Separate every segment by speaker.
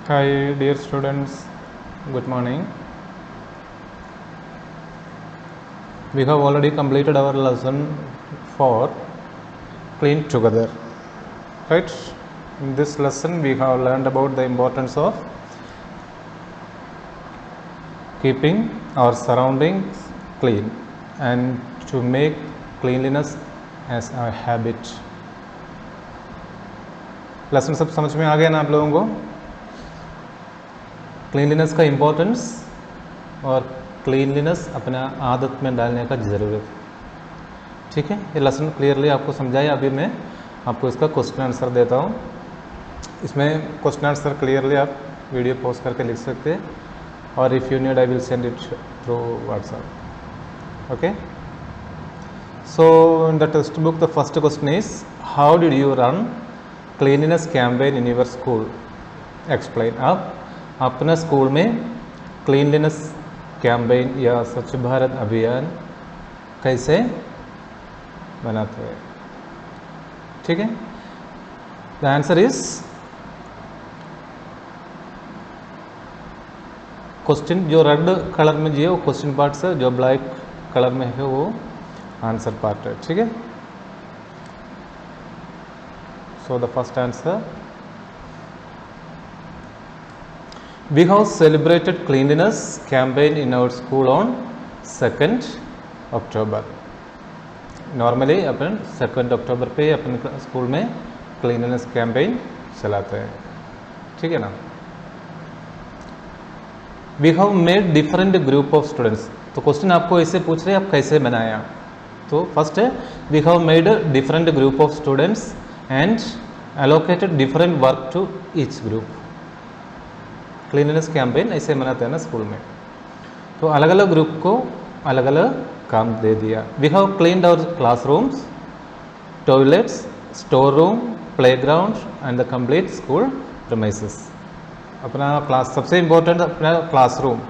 Speaker 1: Hi dear students, good morning. We have already completed our lesson for clean together, right? In this lesson we have learned about the importance of keeping our surroundings clean and to make cleanliness as a habit. Lesson सब समझ में आ गया ना आप लोगों को? Cleanliness का importance और क्लीनलीनेस अपना आदत में डालने का ज़रूरत, ठीक है। ये लेसन क्लियरली आपको समझाया। अभी मैं आपको इसका क्वेश्चन आंसर देता हूँ। इसमें क्वेश्चन आंसर क्लियरली आप वीडियो पॉज करके लिख सकते हैं, और if you need I will send it through WhatsApp, okay. So in the text book the first question is how did you run cleanliness campaign in your school? Explain. आप अपना school में cleanliness campaign या स्वच्छ भारत अभियान कैसे बनाते हैं, ठीक है। द आंसर इज क्वेश्चन जो रेड कलर में जो क्वेश्चन पार्ट से, जो ब्लैक कलर में है वो आंसर पार्ट है, ठीक है। So the first answer, we have celebrated cleanliness campaign in our school on 2nd October. Normally अपन 2nd अक्टूबर पे अपन स्कूल में क्लीनलीनेस कैंपेन चलाते हैं, ठीक है ना। We have made different group of students. तो क्वेश्चन आपको ऐसे पूछ रहे हैं आप कैसे बनाया। तो फर्स्ट है we have made different group of students and allocated different work to each group. Cleanliness campaign ऐसे मनाते हैं ना स्कूल में, तो अलग अलग ग्रुप को अलग अलग काम दे दिया। We have cleaned our classrooms, toilets, store room, playground and the complete school premises. अपना क्लास सबसे इम्पोर्टेंट अपना क्लासरूम।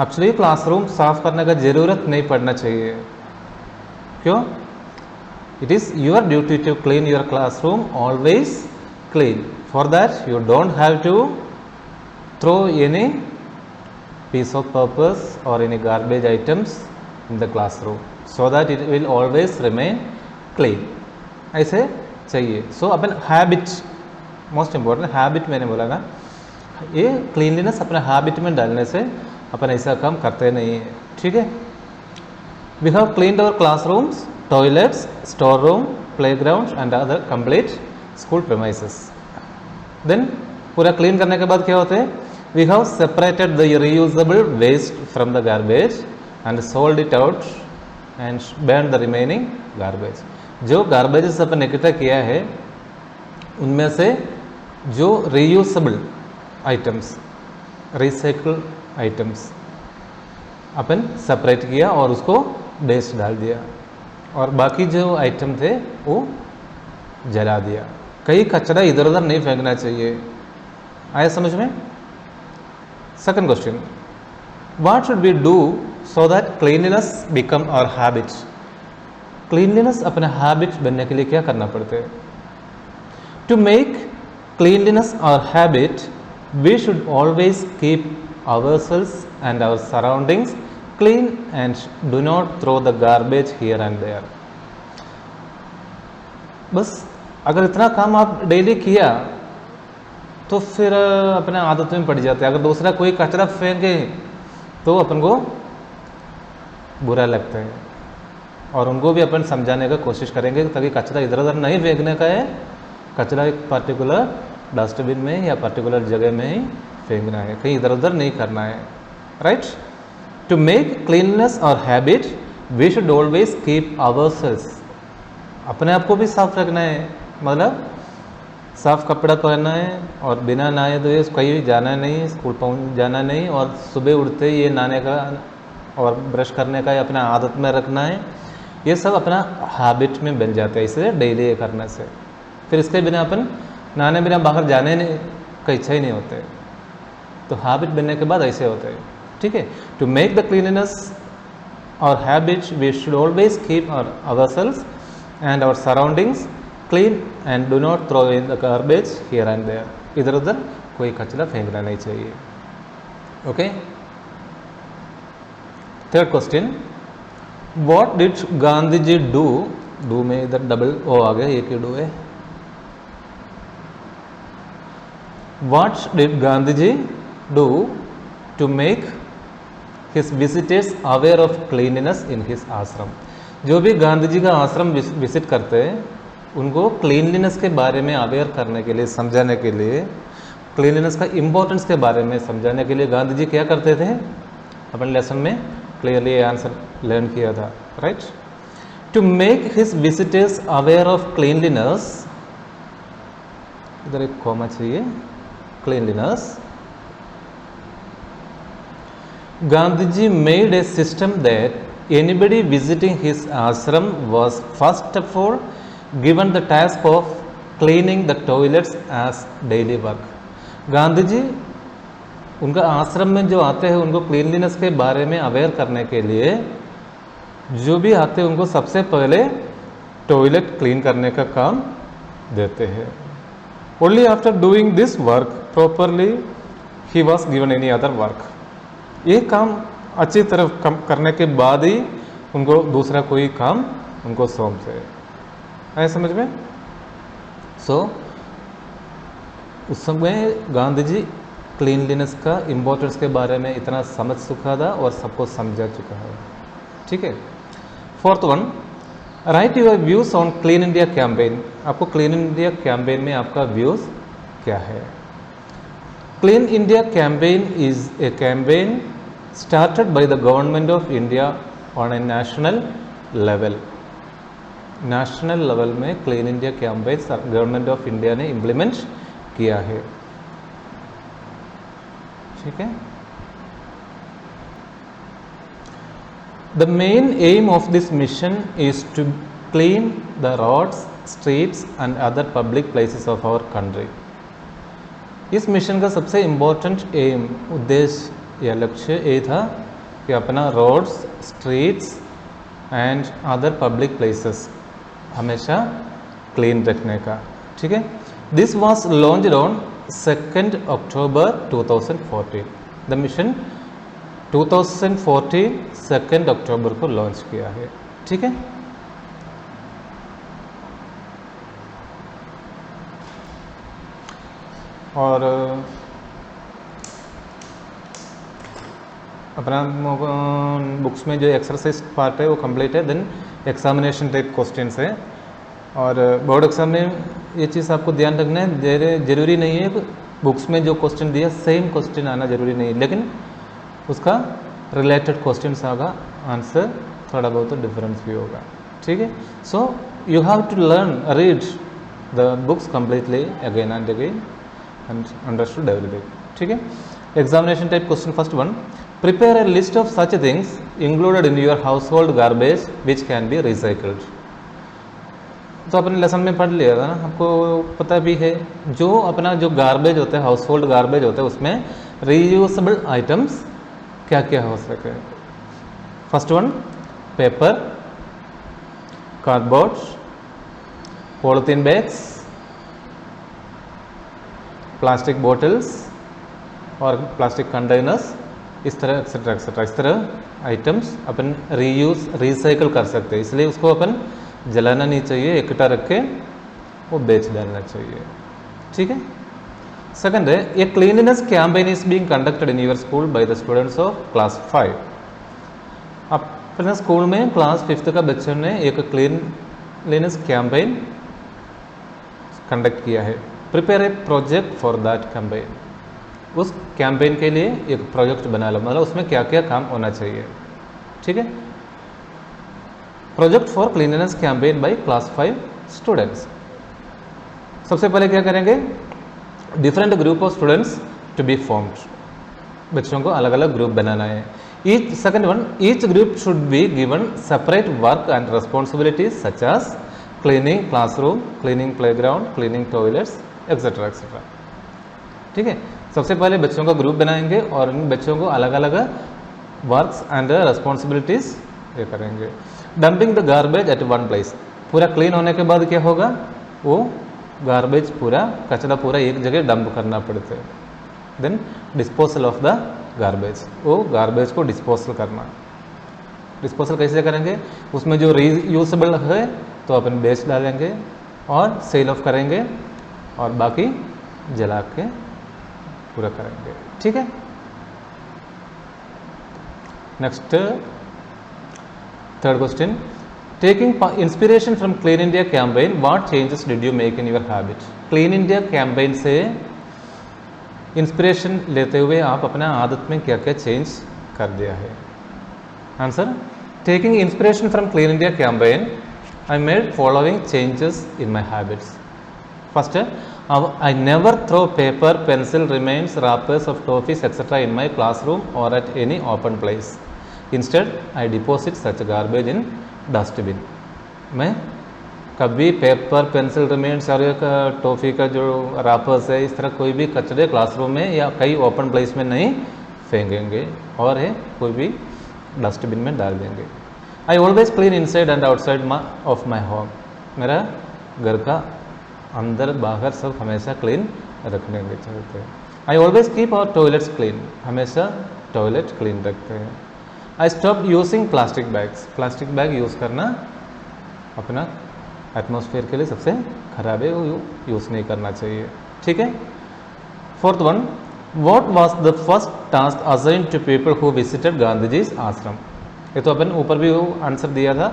Speaker 1: एक्चुअली क्लासरूम साफ करने का ज़रूरत नहीं पड़ना चाहिए। क्यों? It is your duty to clean your classroom, always clean. For that you don't have to throw any piece of papers or any garbage items in the classroom so that it will always remain clean. ऐसे चाहिए। सो अपन habit, most important habit मैंने बोला ना, ये cleanliness अपने habit में डालने से अपन ऐसा काम करते नहीं है, ठीक है। We have cleaned our classrooms, toilets, store room, playground and other complete school premises. Then पूरा क्लीन करने के बाद क्या होता है? We have separated the reusable waste from the garbage and sold it out and burn the remaining garbage. जो garbages अपन इकट्ठा किया है उनमें से जो रीयूजेबल आइटम्स, रिसाइकल आइटम्स अपन सेपरेट किया और उसको वेस्ट डाल दिया, और बाकी जो आइटम थे वो जला दिया। कहीं कचरा इधर उधर नहीं फेंकना चाहिए। आया समझ में? Second question, what should we do so that cleanliness become our habit? Cleanliness अपने हैबिट बनने के लिए क्या करना पड़ता है? To make cleanliness our habit we should always keep ourselves and our surroundings clean and do not throw the garbage here and there. बस अगर इतना काम आप डेली किया तो फिर अपने आदत में पड़ जाते हैं। अगर दूसरा कोई कचरा फेंके तो अपन को बुरा लगता है, और उनको भी अपन समझाने का कोशिश करेंगे ताकि कचरा इधर उधर नहीं फेंकने का है, कचरा एक पर्टिकुलर डस्टबिन में या पर्टिकुलर जगह में ही फेंकना है, कहीं इधर उधर नहीं करना है, right. To make cleanness our habit we should always keep ourselves. अपने आप को भी साफ रखना है, मतलब साफ कपड़ा पहनना है, और बिना नहाए धोए कहीं जाना नहीं, स्कूल पहुंच जाना नहीं, और सुबह उठते ये नहाने का और ब्रश करने का अपना आदत में रखना है। ये सब अपना हैबिट में बन जाता है इसे डेली करने से। फिर इसके बिना अपन नहाने बिना बाहर जाने का इच्छा ही नहीं होते। तो हैबिट बनने के बाद ऐसे होते हैं, ठीक है। To make the cleanliness our habit we should always keep ourselves and our surroundings clean and do not throw in the garbage here and there. इधर उधर कोई कचरा फेंकना नहीं चाहिए. Okay. Third question, what did Gandhi ji do. Do में इधर double O आ गया, एक ही डू है. What did Gandhi ji do to make his visitors aware of cleanliness in his ashram. जो भी गांधी जी का आश्रम विजिट करते हैं उनको क्लीनलीनेस के बारे में अवेयर करने के लिए, समझाने के लिए, क्लीनलीनेस का इम्पोर्टेंस के बारे में समझाने के लिए गांधी जी क्या करते थे. अपने लेसन में क्लियरली ये आंसर लर्न किया था. Right. To make his visitors aware of cleanliness, इधर एक कॉमा चाहिए, cleanliness. Gandhi ji made a system that anybody visiting his ashram was first of all given the task of cleaning the toilets as daily work. Gandhi ji उनका आश्रम में जो आते हैं उनको क्लीनलीनेस के बारे में अवेयर करने के लिए जो भी आते हैं उनको सबसे पहले टॉयलेट क्लीन करने का काम देते हैं. Only after doing this work properly he was given any other work. ये काम अच्छी तरह करने के बाद ही उनको दूसरा कोई काम उनको सौंपते. आए समझ में. सो उस समय गांधी जी क्लीनलीनेस का इम्पोर्टेंस के बारे में इतना समझ चुका था और सबको समझा चुका है. ठीक है. Fourth one, right your views on clean India campaign. आपको क्लीन इंडिया कैंपेन में आपका व्यूज क्या है. Clean India campaign is a campaign started by the government of India on a national level. National level में clean India campaign government of India ने implement किया है. ठीक है. The main aim of this mission is to clean the roads, streets and other public places of our country. इस mission का सबसे important M, उद्देश्य या लक्ष्य ये था कि अपना roads, streets and other public places हमेशा क्लीन रखने का. ठीक है. This was launched on 2 October 2014. The mission 2014 2 अक्टूबर को लॉन्च किया है. ठीक है. और अपना बुक्स में जो एक्सरसाइज पार्ट है वो कंप्लीट है. देन एग्जामिनेशन टाइप क्वेश्चंस है और बोर्ड एग्जाम में ये चीज़ आपको ध्यान रखना है. जरूरी नहीं है बुक्स में जो क्वेश्चन दिया सेम क्वेश्चन आना जरूरी नहीं है, लेकिन उसका रिलेटेड क्वेश्चन आगा, आंसर थोड़ा बहुत तो डिफरेंस भी होगा. ठीक है. So you have to learn, read the books completely again and again and understood everything. ठीक है. Examination type question first one, prepare a list of such things included in your household garbage which can be recycled. तो अपने lesson में पढ़ लिया था ना, आपको पता भी है जो अपना जो गार्बेज होता है, हाउस होल्ड गार्बेज होता है, उसमें रीयूजेबल आइटम्स क्या क्या हो सके. First one, paper, cardboard, polythene bags, plastic bottles और प्लास्टिक कंटेनर्स, इस तरह एक्सेट्रा एक्सेट्रा, इस तरह आइटम्स अपन रीयूज, रिसाइकल कर सकते हैं. इसलिए उसको अपन जलाना नहीं चाहिए, इकट्ठा रख के वो बेच डालना चाहिए. ठीक है. सेकंड है, a cleanliness campaign is being conducted in your school by the students of class 5. अपने स्कूल में क्लास 5 का बच्चों ने एक क्लीनलीनेस कैंपेन कंडक्ट किया है. Prepare a project for that campaign. उस कैंपेन के लिए एक प्रोजेक्ट बना लो, मतलब उसमें क्या क्या काम होना चाहिए. ठीक है. Project for cleanliness campaign by class 5 students. सबसे पहले क्या करेंगे, different group of students to be formed. बच्चों को अलग अलग ग्रुप बनाना है. Each second one, each group should be given separate work and responsibilities such as cleaning classroom, cleaning playground, cleaning toilets etcetera etcetera. ठीक है. सबसे पहले बच्चों का ग्रुप बनाएंगे और इन बच्चों को अलग अलग वर्क्स एंड रिस्पॉन्सिबिलिटीज ये करेंगे. Dumping the garbage at one place. पूरा क्लीन होने के बाद क्या होगा, वो गार्बेज पूरा, कचरा पूरा एक जगह डंप करना पड़ता है. Then disposal of the garbage, वो गार्बेज को डिस्पोजल करना। डिस्पोजल कैसे करेंगे, उसमें जो रीयूजेबल है तो अपन बेच डालेंगे और सेल ऑफ करेंगे और बाकी जला के पूरा करेंगे, ठीक है। Next third question, taking inspiration from clean India campaign, what changes did you make in your habit. Clean India campaign से इंस्पिरेशन लेते हुए आप अपना आदत में क्या क्या चेंज कर दिया है। Answer, taking inspiration from clean India campaign I made following changes in my habits. First, I never throw paper, pencil remains, wrappers of toffees, etc. in my classroom or at any open place. Instead, I deposit such garbage in dustbin. मैं कभी paper, pencil remnants और toffee का जो rappers है, इस तरह कोई भी कचरे क्लासरूम में या कई ओपन प्लेस में नहीं फेंकेंगे और है कोई भी डस्टबिन में डाल देंगे। I always clean inside and outside of my home, मेरा घर का अंदर बाहर सब हमेशा क्लीन रखने के चलते हैं। I always keep our toilets clean, हमेशा टॉयलेट क्लीन रखते हैं। I stop using plastic bags, plastic bag use करना अपना एटमॉस्फेयर के लिए सबसे खराब है, वो यूज़ नहीं करना चाहिए, ठीक है। Fourth one, what was the first task assigned to people who visited Gandhiji's ashram. ये तो अपन ऊपर भी वो आंसर दिया था,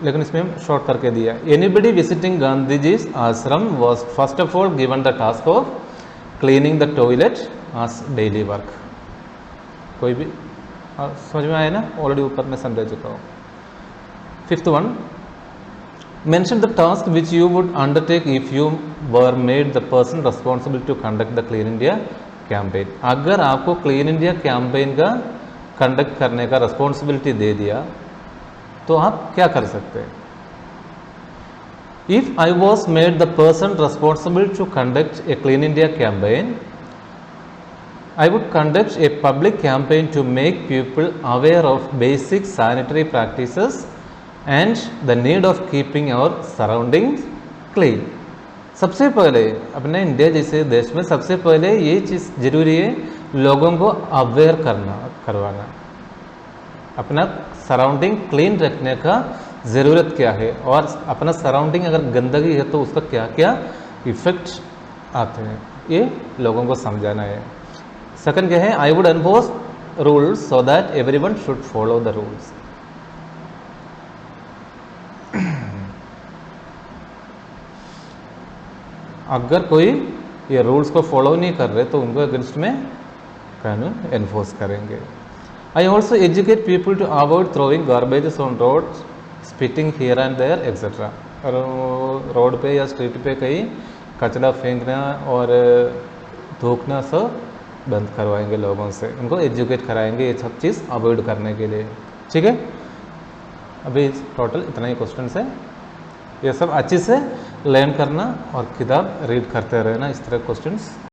Speaker 1: लेकिन इसमें हम शॉर्ट करके दिया। Anybody visiting Gandhiji's ashram was first of all given the task of cleaning the toilet as daily work. कोई भी समझ में आया ना, ऑलरेडी ऊपर में समझा चुका हूँ। Fifth one, mention the task which you would undertake if you were made the person responsible to conduct the Clean India campaign. अगर आपको क्लीन इंडिया कैंपेन का कंडक्ट करने का रिस्पॉन्सिबिलिटी दे दिया तो आप क्या कर सकते हैं। If I was made the person responsible to conduct a Clean India campaign, I would conduct a public campaign to make people aware of basic sanitary practices and the need of keeping our surroundings clean. सबसे पहले अपने India जैसे देश में सबसे पहले ये चीज़ जरूरी है, लोगों को अवेयर करवाना, अपना सराउंडिंग क्लीन रखने का ज़रूरत क्या है और अपना सराउंडिंग अगर गंदगी है तो उसका क्या क्या इफेक्ट आते हैं, ये लोगों को समझाना है। सेकंड क्या है, I would enforce rules so that everyone should follow the rules. अगर कोई ये रूल्स को फॉलो नहीं कर रहे तो उनको अगेंस्ट में कानून एनफोर्स करेंगे। I also educate people to avoid throwing garbages on road, spitting here and there etcetera. और रोड पे या स्ट्रीट पे कहीं कचरा फेंकना और थूकना सब बंद करवाएंगे लोगों से, उनको एजुकेट कराएंगे ये सब चीज़ अवॉइड करने के लिए, ठीक है। अभी टोटल इतना ही क्वेश्चन है, ये सब अच्छे से लर्न करना और किताब रीड करते रहना, इस तरह क्वेश्चंस